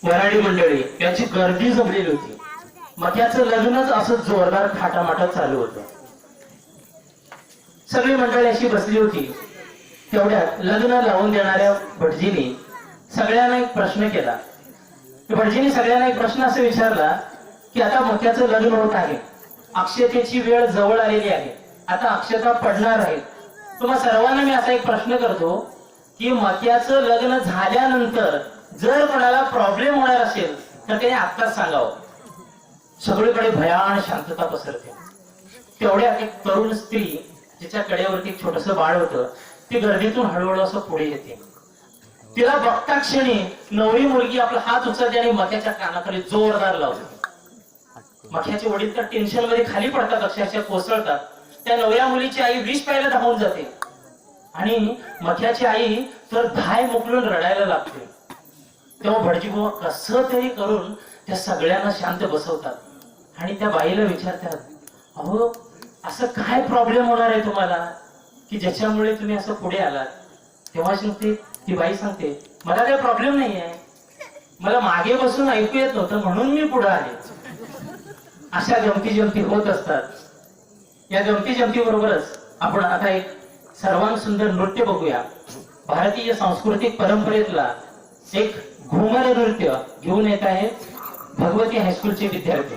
वराडी मंडळी यांची गर्दी जमलेली होती. मक्याचं लग्नच असं जोरदार थाटामाटात चालू होतं. सगळी मंडळी अशी बसली होती. तेवढ्यात लग्न लावून देणाऱ्या भटजीने सगळ्यांना एक प्रश्न केला. भटजीने सगळ्यांना एक प्रश्न असा विचारला की आता मक्याचं लग्न होत आहे, अक्षतेची वेळ जवळ आलेली आहे, आता अक्षता पडणार आहे. तुम्हा सर्वांना मी असा एक प्रश्न करतो की मक्याचं लग्न झाल्यानंतर जर कोणाला प्रॉब्लेम होणार असेल तर त्याने आत्ताच सांगावं. सगळीकडे भयान शांतता पसरते. तेवढ्यात एक तरुण स्त्री जिच्या कडेवरती एक छोटस बाळ होतं, ती गर्दीतून हळूहळू असं पुढे येते. तिला बघता क्षणी नवरी मुलगी आपला हात उचलते आणि मक्याच्या कानाखाली जोरदार लावते. मक्याचे वडील तर टेन्शन मध्ये खाली पडतात, अक्षरशः कोसळतात. त्या नवऱ्या मुलीची आई विष प्यायला धावून जाते आणि मक्याची आई तर धाय मोकलून रडायला लागते. तेव्हा भटजी बुवा कसं तरी करून त्या सगळ्यांना शांत बसवतात आणि त्या बाईला विचारतात, अहो असं काय प्रॉब्लेम होणार आहे तुम्हाला की ज्याच्यामुळे तुम्ही असं पुढे आलात. तेव्हा सांगते ती बाई सांगते, मला काही प्रॉब्लेम नाही आहे, मला मागे बसून ऐकू येत नव्हतं म्हणून मी पुढे आले. अशा गमती जमती होत असतात. या गमती जमती बरोबरच आपण आता एक सर्वांत सुंदर नृत्य बघूया. भारतीय सांस्कृतिक परंपरेतला एक घुमर नृत्य घेऊन येत आहे भगवती हायस्कूलचे विद्यार्थी.